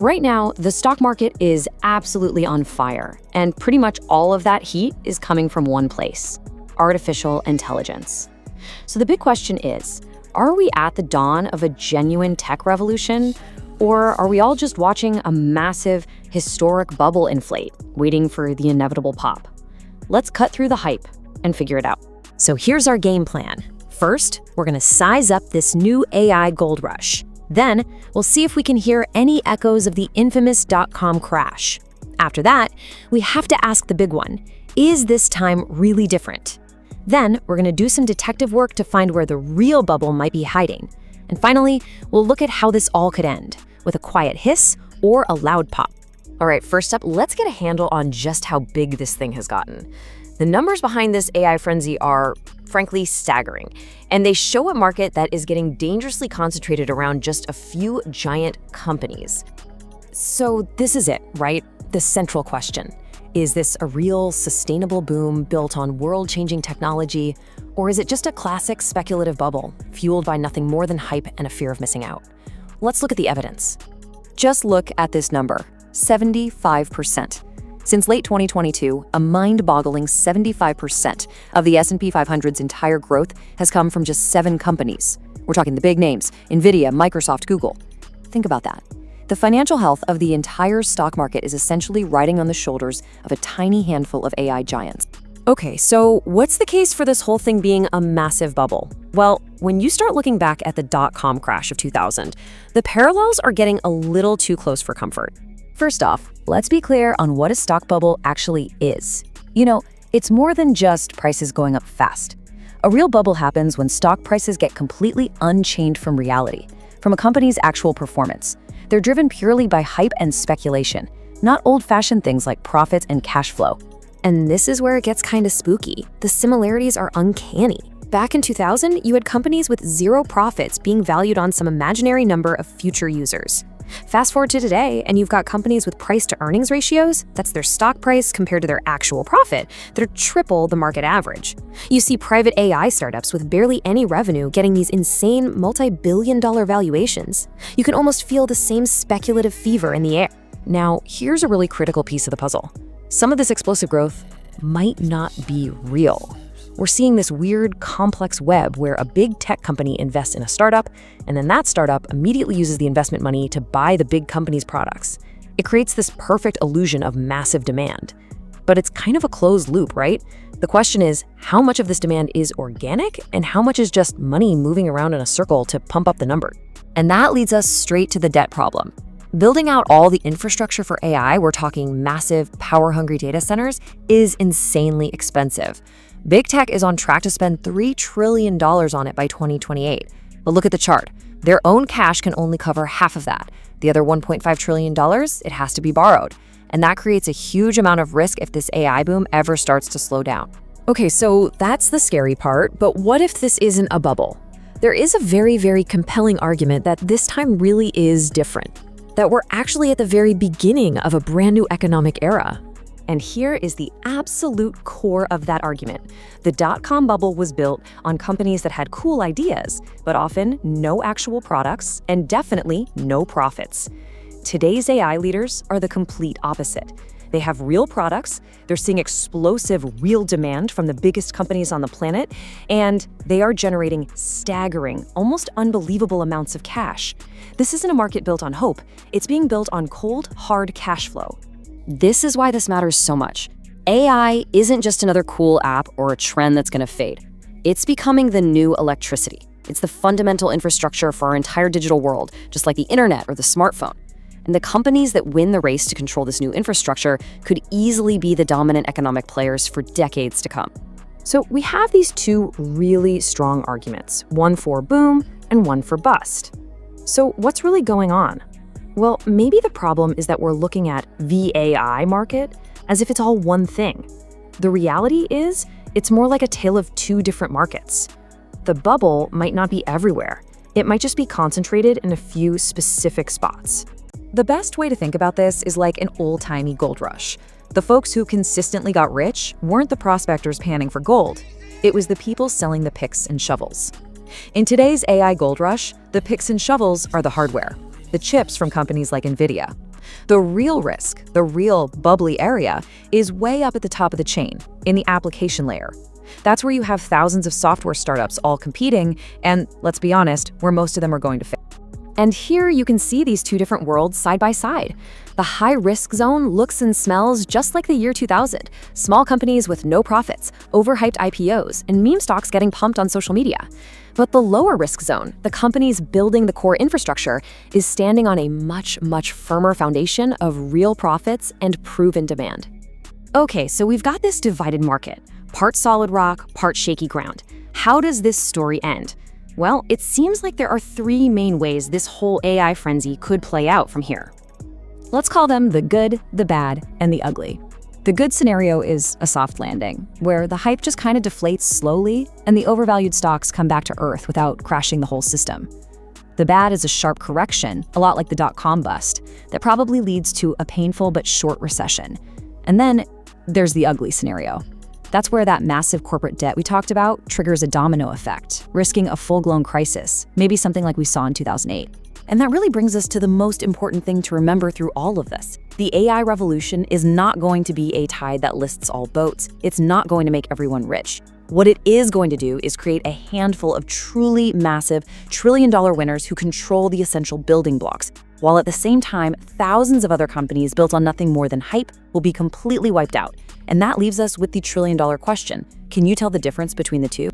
Right now, the stock market is absolutely on fire, and pretty much all of that heat is coming from one place: artificial intelligence. So the big question is, are we at the dawn of a genuine tech revolution, or are we all just watching a massive, historic bubble inflate, waiting for the inevitable pop? Let's cut through the hype and figure it out. So here's our game plan. First, we're going to size up this new AI gold rush. Then, we'll see if we can hear any echoes of the infamous dot-com crash. After that, we have to ask the big one: is this time really different? Then, we're going to do some detective work to find where the real bubble might be hiding. And finally, we'll look at how this all could end, with a quiet hiss or a loud pop. All right, first up, let's get a handle on just how big this thing has gotten. The numbers behind this AI frenzy are, frankly, staggering, and they show a market that is getting dangerously concentrated around just a few giant companies. So this is it, right? The central question. Is this a real, sustainable boom built on world-changing technology, or is it just a classic speculative bubble, fueled by nothing more than hype and a fear of missing out? Let's look at the evidence. Just look at this number, 75%. Since late 2022, a mind-boggling 75% of the S&P 500's entire growth has come from just 7 companies. We're talking the big names: Nvidia, Microsoft, Google. Think about that. The financial health of the entire stock market is essentially riding on the shoulders of a tiny handful of AI giants. Okay, so what's the case for this whole thing being a massive bubble? Well, when you start looking back at the dot-com crash of 2000, the parallels are getting a little too close for comfort. First off, let's be clear on what a stock bubble actually is. It's more than just prices going up fast. A real bubble happens when stock prices get completely unchained from reality, from a company's actual performance. They're driven purely by hype and speculation, not old-fashioned things like profits and cash flow. And this is where it gets kind of spooky. The similarities are uncanny. Back in 2000, you had companies with zero profits being valued on some imaginary number of future users. Fast forward to today, and you've got companies with price-to-earnings ratios, that's their stock price compared to their actual profit, that are triple the market average. You see private AI startups with barely any revenue getting these insane multi-billion-dollar valuations. You can almost feel the same speculative fever in the air. Now, here's a really critical piece of the puzzle. Some of this explosive growth might not be real. We're seeing this weird, complex web where a big tech company invests in a startup, and then that startup immediately uses the investment money to buy the big company's products. It creates this perfect illusion of massive demand. But it's kind of a closed loop, right? The question is, how much of this demand is organic, and how much is just money moving around in a circle to pump up the number? And that leads us straight to the debt problem. Building out all the infrastructure for AI, we're talking massive, power-hungry data centers, is insanely expensive. Big tech is on track to spend $3 trillion on it by 2028. But look at the chart. Their own cash can only cover half of that. The other $1.5 trillion, it has to be borrowed. And that creates a huge amount of risk if this AI boom ever starts to slow down. Okay, so that's the scary part, but what if this isn't a bubble? There is a very, very compelling argument that this time really is different, that we're actually at the very beginning of a brand new economic era. And here is the absolute core of that argument. The dot-com bubble was built on companies that had cool ideas, but often no actual products and definitely no profits. Today's AI leaders are the complete opposite. They have real products, they're seeing explosive real demand from the biggest companies on the planet, and they are generating staggering, almost unbelievable amounts of cash. This isn't a market built on hope, it's being built on cold, hard cash flow. This is why this matters so much. AI isn't just another cool app or a trend that's going to fade. It's becoming the new electricity. It's the fundamental infrastructure for our entire digital world, just like the internet or the smartphone. And the companies that win the race to control this new infrastructure could easily be the dominant economic players for decades to come. So we have these two really strong arguments, one for boom and one for bust. So what's really going on? Well, maybe the problem is that we're looking at the AI market as if it's all one thing. The reality is, it's more like a tale of two different markets. The bubble might not be everywhere. It might just be concentrated in a few specific spots. The best way to think about this is like an old-timey gold rush. The folks who consistently got rich weren't the prospectors panning for gold. It was the people selling the picks and shovels. In today's AI gold rush, the picks and shovels are the hardware, the chips from companies like Nvidia. The real risk, the real bubbly area, is way up at the top of the chain, in the application layer. That's where you have thousands of software startups all competing, and let's be honest, where most of them are going to fail. And here you can see these two different worlds side by side. The high-risk zone looks and smells just like the year 2000. Small companies with no profits, overhyped IPOs, and meme stocks getting pumped on social media. But the lower risk zone, the companies building the core infrastructure, is standing on a much, much firmer foundation of real profits and proven demand. Okay, so we've got this divided market, part solid rock, part shaky ground. How does this story end? Well, it seems like there are three main ways this whole AI frenzy could play out from here. Let's call them the good, the bad, and the ugly. The good scenario is a soft landing, where the hype just kind of deflates slowly and the overvalued stocks come back to earth without crashing the whole system. The bad is a sharp correction, a lot like the dot-com bust, that probably leads to a painful but short recession. And then there's the ugly scenario. That's where that massive corporate debt we talked about triggers a domino effect, risking a full-blown crisis, maybe something like we saw in 2008. And that really brings us to the most important thing to remember through all of this. The AI revolution is not going to be a tide that lifts all boats. It's not going to make everyone rich. What it is going to do is create a handful of truly massive trillion-dollar winners who control the essential building blocks, while at the same time, thousands of other companies built on nothing more than hype will be completely wiped out. And that leaves us with the trillion-dollar question. Can you tell the difference between the two?